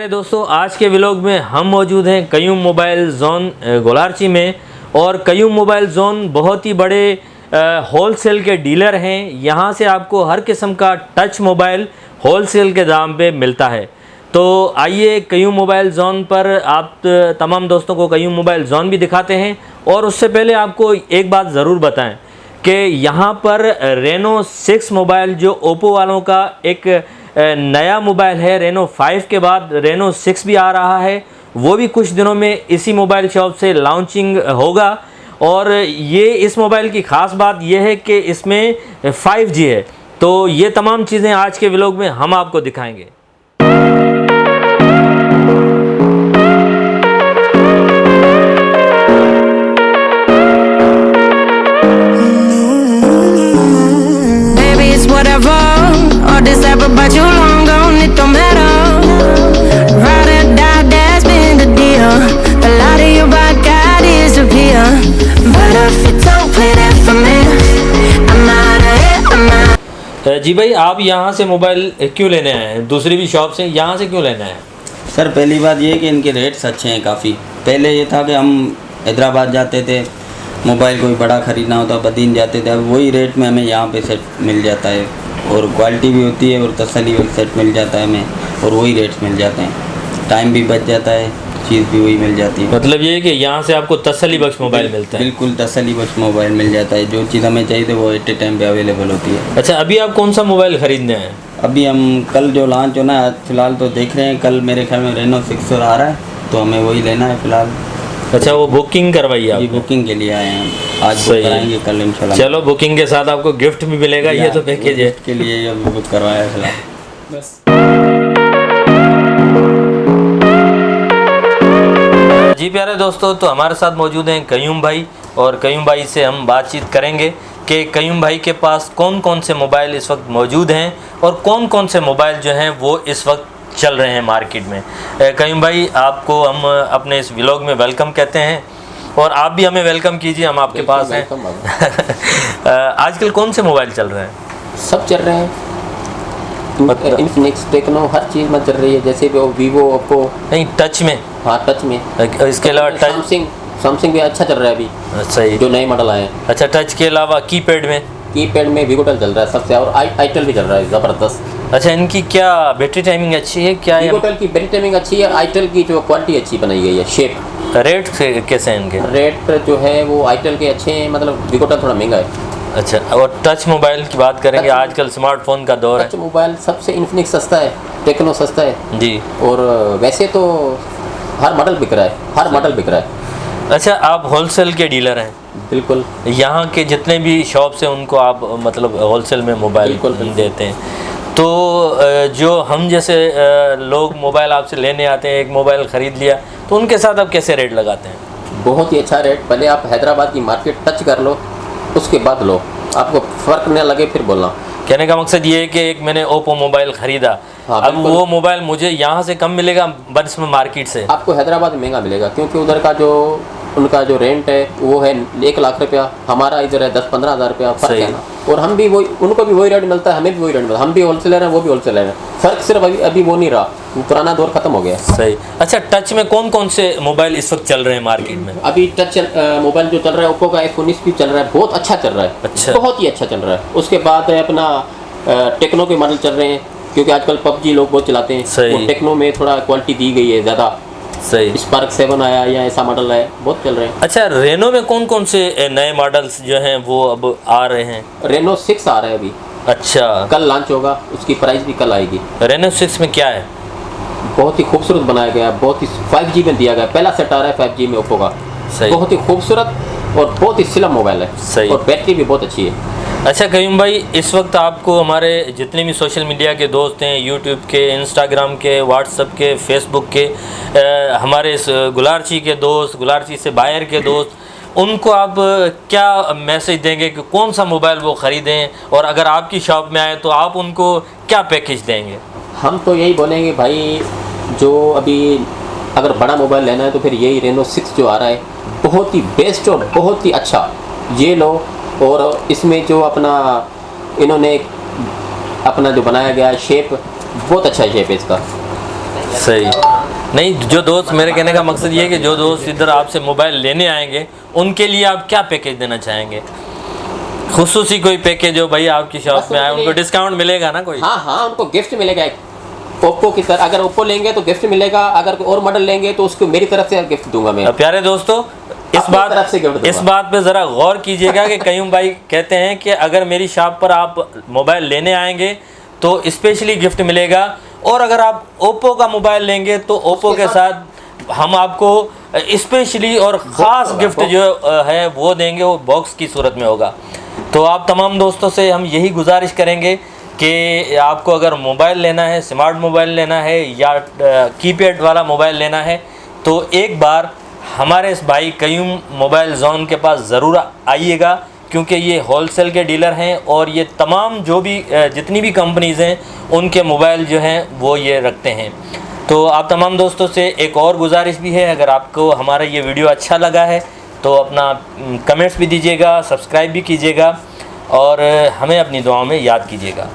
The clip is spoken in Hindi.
प्यारे दोस्तों, आज के व्लॉग में हम मौजूद हैं कयूम मोबाइल जोन गोलारची में। और कयूम मोबाइल जोन बहुत ही बड़े होलसेल के डीलर हैं। यहाँ से आपको हर किस्म का टच मोबाइल होलसेल के दाम पे मिलता है। तो आइए कयूम मोबाइल जोन पर आप तमाम दोस्तों को कयूम मोबाइल जोन भी दिखाते हैं। और उससे पहले आपको एक बात ज़रूर बताएं कि यहाँ पर रेनो 6 मोबाइल जो ओप्पो वालों का एक नया मोबाइल है, रेनो 5 के बाद रेनो 6 भी आ रहा है। वो भी कुछ दिनों में इसी मोबाइल शॉप से लॉन्चिंग होगा। और ये इस मोबाइल की ख़ास बात यह है कि इसमें 5G है। तो ये तमाम चीज़ें आज के व्लॉग में हम आपको दिखाएंगे। जी भाई, आप यहाँ से मोबाइल क्यों लेने आए हैं? दूसरी भी शॉप से यहाँ से क्यों लेने आए हैं? सर पहली बात ये कि इनके रेट्स अच्छे हैं काफ़ी। पहले ये था कि हम हैदराबाद जाते थे, मोबाइल कोई बड़ा ख़रीदना होता बदीन जाते थे। अब वही रेट में हमें यहाँ पे सेट मिल जाता है और क्वालिटी भी होती है और तसल्ली वाला सेट मिल जाता है हमें, और वही रेट्स मिल जाते हैं। टाइम भी बच जाता है, चीज़ भी वही मिल जाती है। मतलब ये है कि यहाँ से आपको तसल्ली बख्श मोबाइल मिलता है। बिल्कुल तसल्ली बख्श मोबाइल मिल जाता है। जो चीज़ हमें चाहिए वो एट ए टाइम पे अवेलेबल होती है। अच्छा, अभी आप कौन सा मोबाइल ख़रीदने आए हैं? अभी हम कल जो लॉन्च होना है, फ़िलहाल तो देख रहे हैं। कल मेरे ख्याल में रेनो 6 आ रहा है, तो हमें वही लेना है फ़िलहाल। अच्छा, वो बुकिंग करवाई आप? जी, बुकिंग के लिए आए हैं। आज बुक कराएंगे, कल इंशाल्लाह। चलो, बुकिंग के साथ आपको गिफ्ट भी मिलेगा। ये तो पैकेज है के लिए ये बुक करवाया है फ़िलहाल बस। जी प्यारे दोस्तों, तो हमारे साथ मौजूद हैं कयूम भाई। और कयूम भाई से हम बातचीत करेंगे कि कयूम भाई के पास कौन कौन से मोबाइल इस वक्त मौजूद हैं और कौन कौन से मोबाइल जो हैं वो इस वक्त चल रहे हैं मार्केट में। कयूम भाई, आपको हम अपने इस व्लॉग में वेलकम कहते हैं और आप भी हमें वेलकम कीजिए, हम आपके पास हैं। आजकल कौन से मोबाइल चल रहे हैं? सब चल रहे हैं, इन्फिनिक्स, टेक्नो, हर चीज़ में चल रही है। जैसे वो वीवो, ओप्पो। नहीं, टच में? हाँ, टच में। इसके अलावा सैमसंग भी अच्छा चल रहा है अभी। सही, जो नए मॉडल आए हैं। अच्छा, टच के अलावा कीपैड में? कीपैड में वीवोटेल चल रहा है सबसे, और आईटेल भी चल रहा है ज़बरदस्त। अच्छा, इनकी क्या बैटरी टाइमिंग अच्छी है? क्या वीवोटेल की बैटरी टाइमिंग अच्छी है, आईटेल की जो क्वालिटी अच्छी बनाई गई है, शेप। रेट कैसे हैं इनके? रेट जो है वो आईटेल के अच्छे हैं, मतलब वीवोटेल थोड़ा महंगा है। अच्छा, और टच मोबाइल की बात करेंगे, आजकल स्मार्टफोन का दौर है। टच मोबाइल सबसे इन्फिनिक्स सस्ता है, टेक्नो सस्ता है जी। और वैसे तो हर मॉडल बिक रहा है, हर मॉडल बिक रहा है। अच्छा, आप होलसेल के डीलर हैं? बिल्कुल। यहाँ के जितने भी शॉप्स हैं उनको आप मतलब होलसेल में मोबाइल देते हैं। तो जो हम जैसे लोग मोबाइल आपसे लेने आते हैं, एक मोबाइल ख़रीद लिया, तो उनके साथ आप कैसे रेट लगाते हैं? बहुत ही अच्छा रेट। पहले आप हैदराबाद की मार्केट टच कर लो, उसके बाद लो, आपको फ़र्क न लगे फिर बोलना। कहने का मकसद ये है कि एक मैंने ओप्पो मोबाइल ख़रीदा, हाँ, अब वो मोबाइल मुझे यहाँ से कम मिलेगा बस में मार्केट से? आपको हैदराबाद में महंगा मिलेगा, क्योंकि उधर का जो उनका जो रेंट है वो है 1 लाख रुपया, हमारा इधर है 10-15 हज़ार रुपया, फ़र्क है ना। और हम भी वही, उनको भी वही रेट मिलता है, हमें भी वही रेट मिलता है। हम भी होलसेलर हैं, वो भी होलसेलर हैं। फ़र्क सिर्फ अभी वो नहीं रहा, पुराना दौर ख़त्म हो गया। सही। अच्छा, टच में कौन कौन से मोबाइल इस वक्त चल रहे हैं मार्केट में? अभी टच मोबाइल जो चल रहा है, ओप्पो का F19 भी चल रहा है, बहुत अच्छा चल रहा है। अच्छा, बहुत ही अच्छा चल रहा है। उसके बाद अपना टेक्नो के मॉडल चल रहे हैं, क्योंकि आजकल पबजी लोग बहुत चलाते हैं। वो टेक्नो में थोड़ा क्वालिटी दी गई है ज़्यादा। सही। स्पार्क 7 आया या ऐसा मॉडल है, बहुत चल रहे हैं। अच्छा, रेनो में कौन कौन से नए मॉडल्स जो हैं वो अब आ रहे हैं? रेनो 6 आ रहा है अभी। अच्छा, कल लॉन्च होगा, उसकी प्राइस भी कल आएगी। रेनो 6 में क्या है? बहुत ही खूबसूरत बनाया गया, बहुत ही 5G में दिया गया। पहला सेट आ रहा है 5G में ओप्पो का। सही। बहुत ही खूबसूरत और बहुत ही स्लिम मोबाइल है। सही। और बैटरी भी बहुत अच्छी है। अच्छा कयूम भाई, इस वक्त आपको हमारे जितने भी सोशल मीडिया के दोस्त हैं, यूट्यूब के, इंस्टाग्राम के, व्हाट्सएप के, फेसबुक के, हमारे इस गुलारची के दोस्त, गुलारची से बाहर के दोस्त, उनको आप क्या मैसेज देंगे कि कौन सा मोबाइल वो ख़रीदें, और अगर आपकी शॉप में आए तो आप उनको क्या पैकेज देंगे? हम तो यही बोलेंगे भाई, जो अभी अगर बड़ा मोबाइल लेना है तो फिर यही रेनो 6 जो आ रहा है, बहुत ही बेस्ट और बहुत ही अच्छा, ये लो। और इसमें जो अपना इन्होंने अपना जो बनाया गया शेप, बहुत अच्छा शेप है इसका। सही। नहीं, जो दोस्त, मेरे कहने का मकसद ये है कि जो दोस्त इधर आपसे मोबाइल लेने आएंगे उनके लिए आप क्या पैकेज देना चाहेंगे? खुसूसी कोई पैकेज हो भाई आपकी शॉप में आए, उनको डिस्काउंट मिलेगा ना कोई? हाँ हाँ, उनको गिफ्ट मिलेगा एक ओप्पो की तरह। अगर ओप्पो लेंगे तो गिफ्ट मिलेगा, अगर कोई और मॉडल लेंगे तो उसको मेरी तरफ से गिफ्ट दूंगा मैं। प्यारे दोस्तों, इस बात पे ज़रा गौर कीजिएगा कि कयूम भाई कहते हैं कि अगर मेरी शॉप पर आप मोबाइल लेने आएंगे तो स्पेशली गिफ्ट मिलेगा, और अगर आप ओप्पो का मोबाइल लेंगे तो ओप्पो के साथ हम आपको स्पेशली और ख़ास गिफ्ट जो है वो देंगे, वो बॉक्स की सूरत में होगा। तो आप तमाम दोस्तों से हम यही गुजारिश करेंगे कि आपको अगर मोबाइल लेना है, स्मार्ट मोबाइल लेना है या कीपैड वाला मोबाइल लेना है, तो एक बार हमारे इस भाई कयूम मोबाइल जोन के पास ज़रूर आइएगा, क्योंकि ये होलसेल के डीलर हैं और ये तमाम जो भी जितनी भी कंपनीज़ हैं उनके मोबाइल जो हैं वो ये रखते हैं। तो आप तमाम दोस्तों से एक और गुजारिश भी है, अगर आपको हमारा ये वीडियो अच्छा लगा है तो अपना कमेंट्स भी दीजिएगा, सब्सक्राइब भी कीजिएगा और हमें अपनी दुआओं में याद कीजिएगा।